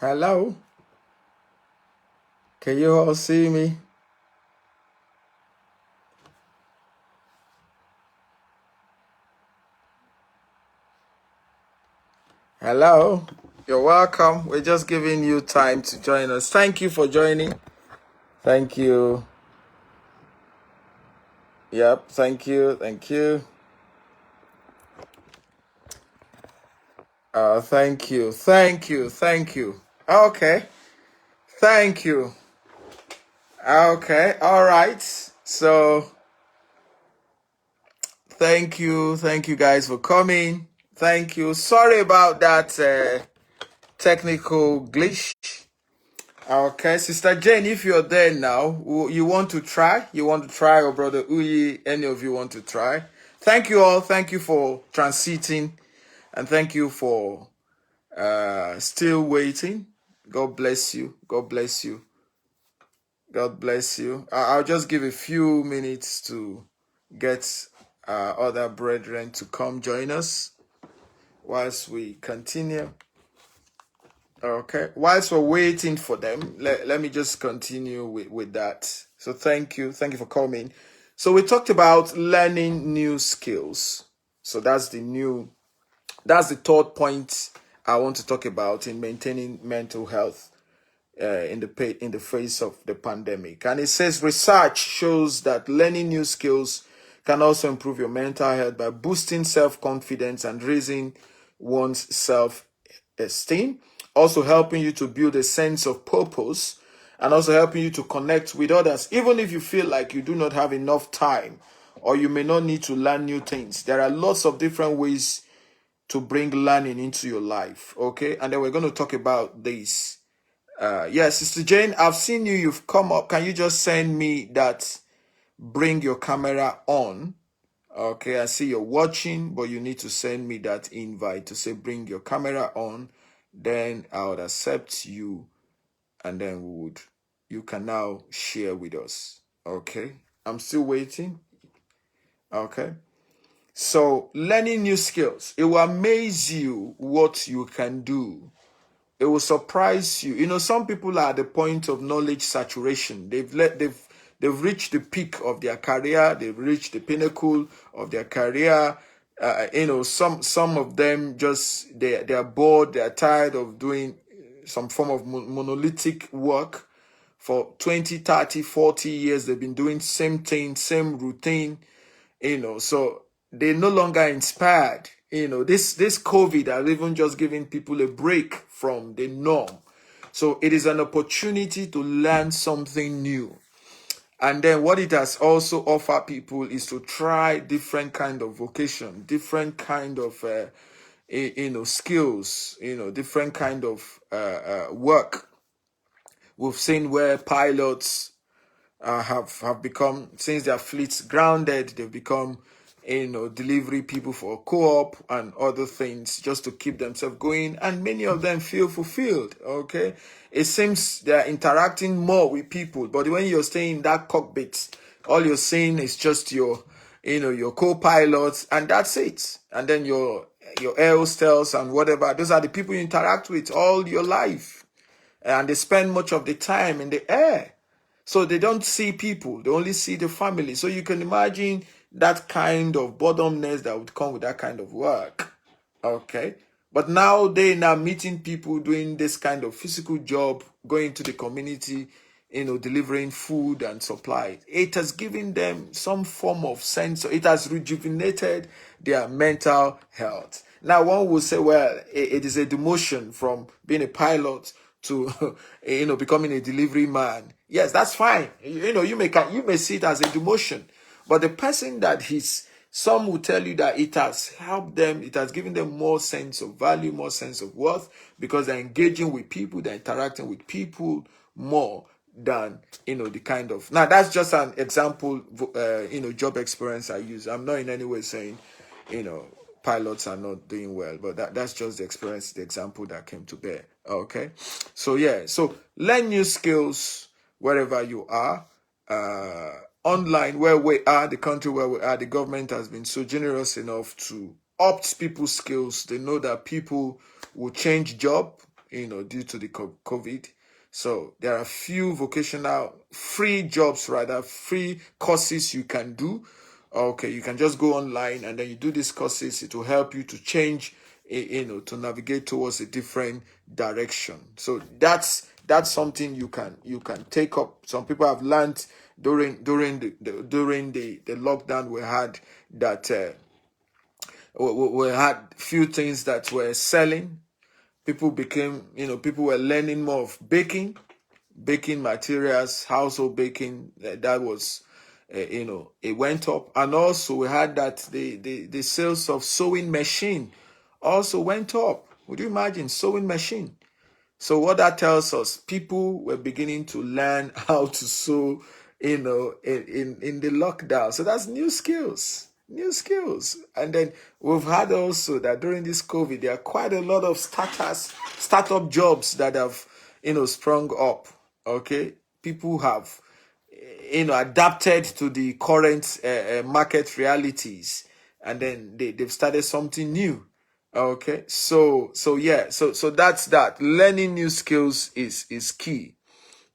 Hello? Can you all see me? Hello? You're welcome. We're just giving you time to join us. Thank you for joining. Thank you. Yep, thank you. Thank you. Thank you. Thank you. Thank you. Okay. Thank you. Okay. All right. So, thank you. Thank you guys for coming. Thank you. Sorry about that technical glitch. Okay, Sister Jane, if you're there now, you want to try? You want to try, or Brother Uyi, any of you want to try? Thank you all. Thank you for transiting, and thank you for still waiting. God bless you. God bless you. God bless you. I'll just give a few minutes to get other brethren to come join us whilst we continue. Okay. Whilst we're waiting for them, let me just continue with that. So thank you. Thank you for coming. So we talked about learning new skills. So that's the third point I want to talk about in maintaining mental health in the face of the pandemic. And it says research shows that learning new skills can also improve your mental health by boosting self-confidence and raising one's self-esteem, also helping you to build a sense of purpose and also helping you to connect with others. Even if you feel like you do not have enough time or you may not need to learn new things, there are lots of different ways to bring learning into your life. Okay, and then we're going to talk about this. Yes, Sister Jane, I've seen you. You've come up. Can you just send me that? Bring your camera on. Okay, I see you're watching, but you need to send me that invite to say bring your camera on. Then I would accept you, and then you can now share with us. Okay, I'm still waiting. Okay, so learning new skills, it will amaze you what you can do. It will surprise you. You know, some people are at the point of knowledge saturation. They've reached the peak of their career. They've reached the pinnacle of their career. Some of them just they are bored. They are tired of doing some form of monolithic work for 20, 30, 40 years. They've been doing same thing, same routine. So they're no longer inspired. This COVID has even just given people a break from the norm. So it is an opportunity to learn something new. And then what it has also offered people is to try different kind of vocation, different kind of skills, different kind of work. We've seen where pilots have become, since their fleets grounded, they've become delivery people for co-op and other things just to keep themselves going, and many of them feel fulfilled. Okay, it seems they're interacting more with people, but when you're staying in that cockpit, all you're seeing is just your co-pilots, and that's it. And then your air hostels and whatever, those are the people you interact with all your life, and they spend much of the time in the air. So they don't see people, they only see the family. So you can imagine that kind of boredomness that would come with that kind of work. Okay. But now they're now meeting people doing this kind of physical job, going to the community, delivering food and supply. It has given them some form of sense. It has rejuvenated their mental health. Now, one will say, well, it is a demotion from being a pilot to, becoming a delivery man. Yes, that's fine. You may see it as a demotion, but the person some will tell you that it has helped them, it has given them more sense of value, more sense of worth, because they're engaging with people, they're interacting with people more than, the kind of, now that's just an example, job experience I use. I'm not in any way saying, pilots are not doing well, but that's just the experience, the example that came to bear. Okay. So yeah, so learn new skills wherever you are. Online, where we are, the country where we are, the government has been so generous enough to opt people's skills. They know that people will change job. due to the COVID. So there are few vocational free jobs, rather free courses you can do. Okay, you can just go online and then you do these courses. It will help you to change, to navigate towards a different direction. So that's something you can take up. Some people have learned during the lockdown we had that we had few things that were selling. People were learning more of baking materials, household baking. That was, it went up. And also we had that the sales of sewing machine also went up. Would you imagine sewing machine? So what that tells us, people were beginning to learn how to sew, in the lockdown. So that's new skills, new skills. And then we've had also that during this COVID, there are quite a lot of startup jobs that have, sprung up. Okay, people have, adapted to the current market realities, and then they've started something new. Okay, so yeah, so that's that. Learning new skills is key.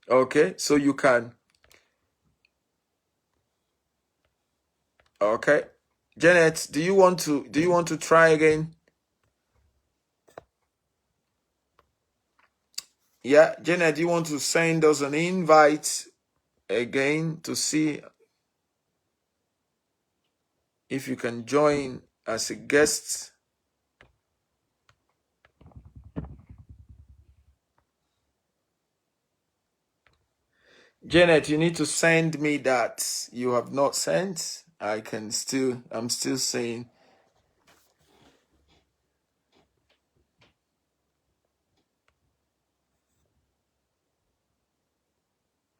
Okay, so you can. Okay, Janet, do you want to try again? Yeah, Janet, do you want to send us an invite again to see if you can join as a guest? Janet, you need to send me that you have not sent. I'm still saying,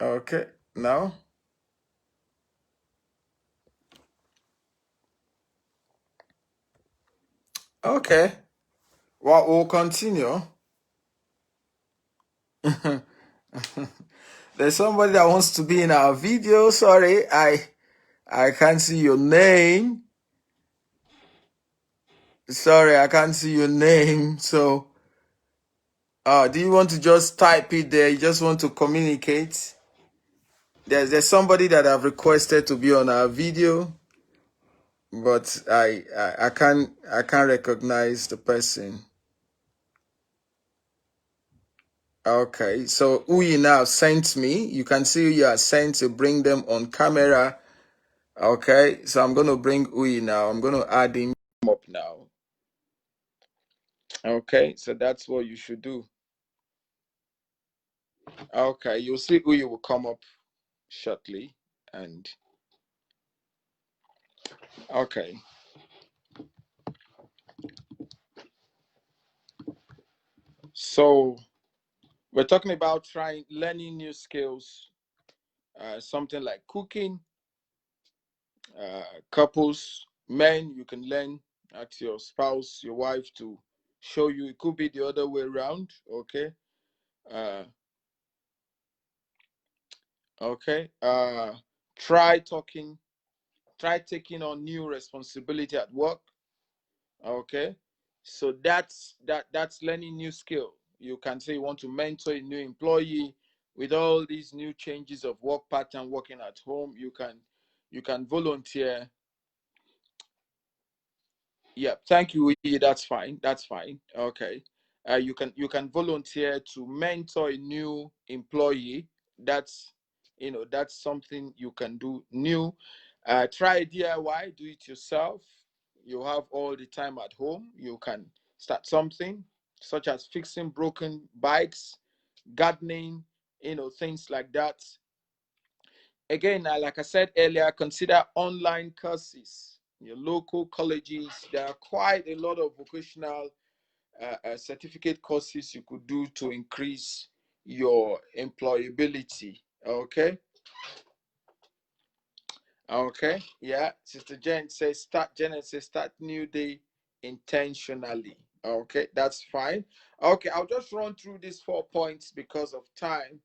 okay, now, okay, well, we'll continue. There's somebody that wants to be in our video. Sorry, I can't see your name. Sorry, I can't see your name. So, do you want to just type it there? You just want to communicate? There's somebody that I've requested to be on our video, but I can't recognize the person. Okay, so Uyi now sent me. You can see you are sent to bring them on camera. Okay, so I'm gonna bring Uyi now. I'm gonna add him up now. Okay, so that's what you should do. Okay, you'll see Uyi will come up shortly. And okay, so we're talking about learning new skills, something like cooking. Couples, men, you can learn, ask your spouse, your wife to show you. It could be the other way around. Okay. Uh, okay. Try talking. Try taking on new responsibility at work. Okay. So that's learning new skill. You can say you want to mentor a new employee with all these new changes of work pattern, working at home. You can volunteer. Yeah, thank you. That's fine. That's fine. Okay. You can volunteer to mentor a new employee. That's something you can do new. Try DIY, do it yourself. You have all the time at home. You can start something such as fixing broken bikes, gardening, things like that. Again, like I said earlier, consider online courses. Your local colleges, there are quite a lot of vocational certificate courses you could do to increase your employability. Okay. Okay. Yeah. Sister Janet says start new day intentionally. Okay, that's fine. Okay, I'll just run through these 4 points because of time.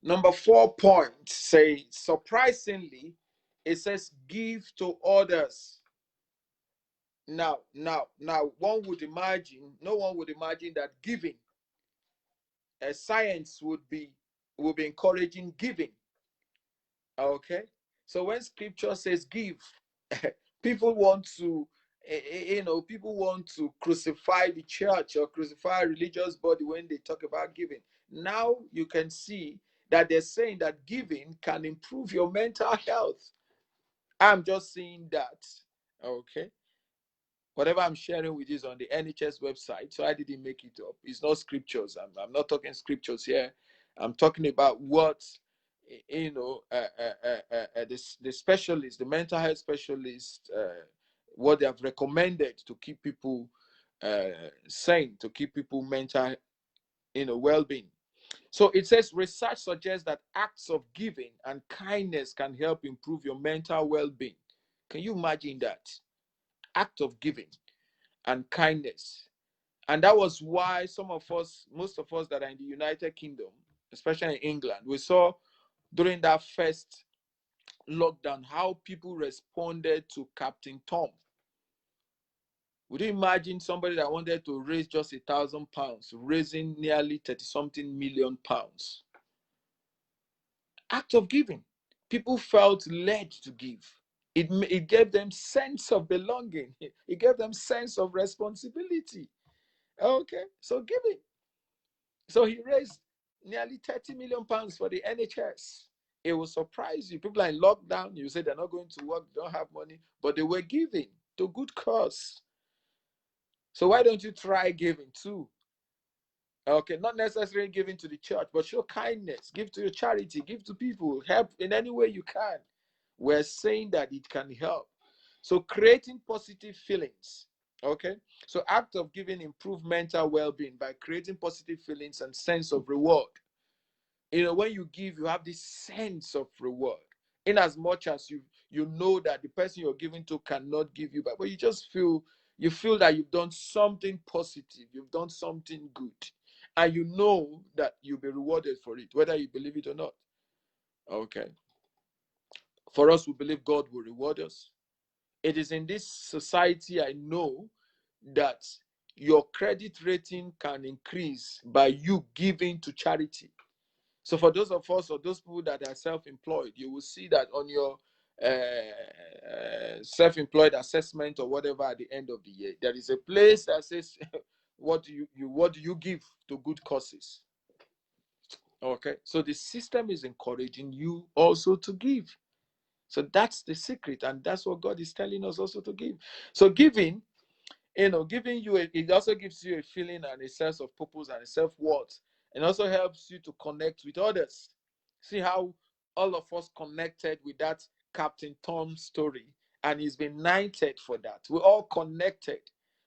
Number 4 point say surprisingly, it says give to others. Now, no one would imagine that giving science would be encouraging giving. Okay, so when scripture says give, people want to, people want to crucify the church or crucify a religious body when they talk about giving. Now you can see that they're saying that giving can improve your mental health. I'm just seeing that. Okay, whatever I'm sharing with you is on the NHS website, so I didn't make it up. It's not scriptures. I'm not talking scriptures here. I'm talking about what the specialists, the mental health specialists, what they have recommended to keep people sane, to keep people mental, well-being. So it says research suggests that acts of giving and kindness can help improve your mental well-being. Can you imagine that? Act of giving and kindness. And that was why some of us, most of us that are in the United Kingdom, especially in England, we saw during that first lockdown how people responded to Captain Tom. Would you imagine somebody that wanted to raise just £1,000, raising nearly 30-something million pounds? Act of giving. People felt led to give. It gave them sense of belonging. It gave them sense of responsibility. Okay, so giving. So he raised nearly £30 million for the NHS. It will surprise you. People are in lockdown. You say they're not going to work, they don't have money, but they were giving to good cause. So why don't you try giving too? Okay, not necessarily giving to the church, but show kindness. Give to your charity. Give to people. Help in any way you can. We're saying that it can help. So creating positive feelings. Okay, so act of giving improve mental well-being by creating positive feelings and sense of reward. When you give, you have this sense of reward. In as much as you know that the person you're giving to cannot give you back, but you feel that you've done something positive, you've done something good, and you know that you'll be rewarded for it, whether you believe it or not. Okay. For us, we believe God will reward us. It is in this society I know that your credit rating can increase by you giving to charity. So for those of us or those people that are self-employed, you will see that on your self-employed assessment or whatever at the end of the year, there is a place that says, what do you give to good causes? Okay, so the system is encouraging you also to give. So that's the secret, and that's what God is telling us also to give. So giving, giving you it also gives you a feeling and a sense of purpose and a self-worth, and also helps you to connect with others. See how all of us connected with that Captain Tom story, and he's been knighted for that. We're all connected.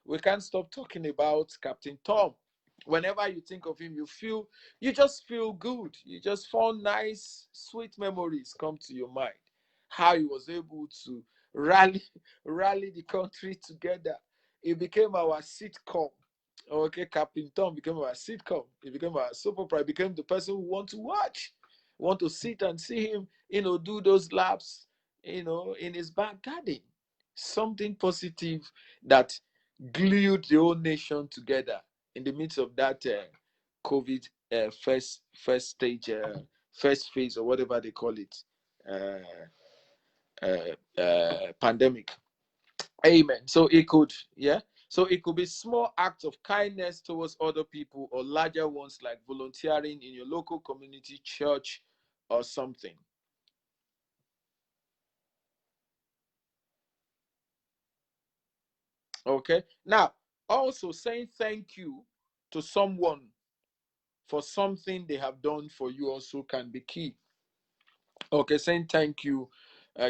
We can't stop talking about Captain Tom. Whenever you think of him, you just feel good. You just found nice, sweet memories come to your mind. How he was able to rally rally the country together. It became our sitcom. Okay, Captain Tom became our sitcom. It became our soap opera. It became the person who want to watch, want to sit and see him, do those laps, in his back garden. Something positive that glued the whole nation together in the midst of that COVID first stage, first phase, or whatever they call it, pandemic. Amen. So it could, yeah. So it could be small acts of kindness towards other people, or larger ones like volunteering in your local community church or something. Okay. Now, also saying thank you to someone for something they have done for you also can be key. Okay, saying thank you,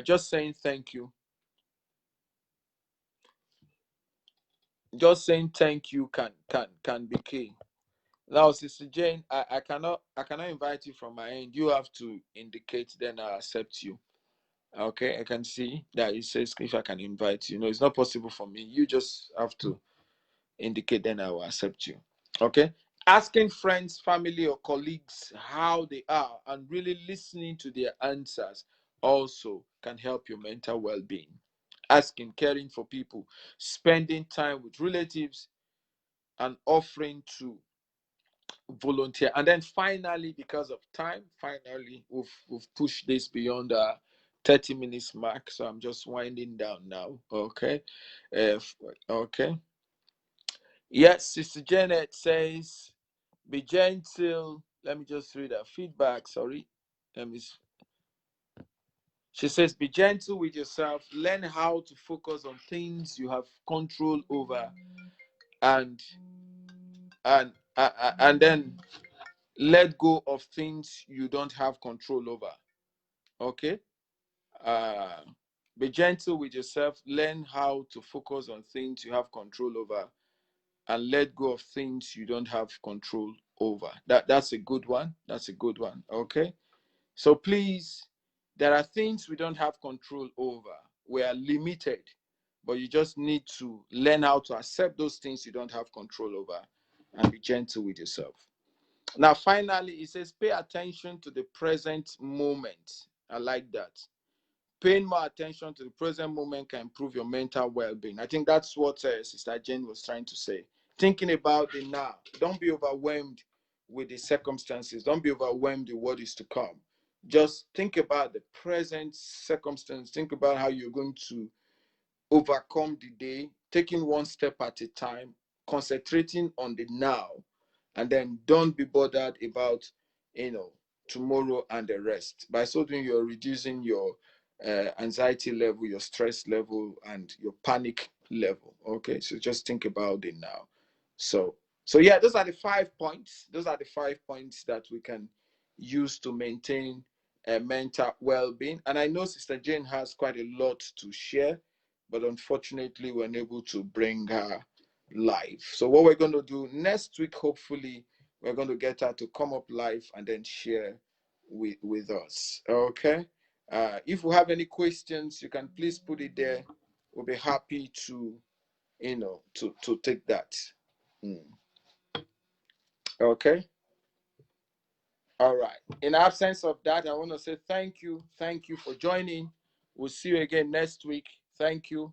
just saying thank you, just saying thank you can be key. Now, Sister Jane, I cannot invite you from my end. You have to indicate, then I accept you. Okay, I can see that it says if I can invite you. No, it's not possible for me. You just have to indicate, then I will accept you. Okay. Asking friends, family, or colleagues how they are and really listening to their answers also can help your mental well-being. Asking, caring for people, spending time with relatives, and offering to volunteer. And then finally, because of time, finally we've pushed this beyond 30 minutes mark, so I'm just winding down now. Okay. Okay. Yes, Sister Janet says, be gentle. Let me just read her feedback. Sorry. She says, be gentle with yourself. Learn how to focus on things you have control over, and and then let go of things you don't have control over. Okay. Uh, be gentle with yourself. Learn how to focus on things you have control over, and let go of things you don't have control over. That's a good one. That's a good one. Okay. So please, there are things we don't have control over. We are limited, but you just need to learn how to accept those things you don't have control over and be gentle with yourself. Now, finally, it says pay attention to the present moment. I like that. Paying more attention to the present moment can improve your mental well-being. I think that's what Sister Jane was trying to say. Thinking about the now. Don't be overwhelmed with the circumstances. Don't be overwhelmed with what is to come. Just think about the present circumstance. Think about how you're going to overcome the day, taking one step at a time, concentrating on the now, and then don't be bothered about, tomorrow and the rest. By so doing, you're reducing your anxiety level, your stress level, and your panic level. Okay, so just think about it now. So, yeah, those are the 5 points. Those are the 5 points that we can use to maintain mental well-being. And I know Sister Jane has quite a lot to share, but unfortunately, we're unable to bring her live. So what we're going to do next week, hopefully, we're going to get her to come up live and then share with us. Okay. If you have any questions, you can please put it there. We'll be happy to, to take that. Okay. All right. In absence of that, I want to say thank you. Thank you for joining. We'll see you again next week. Thank you.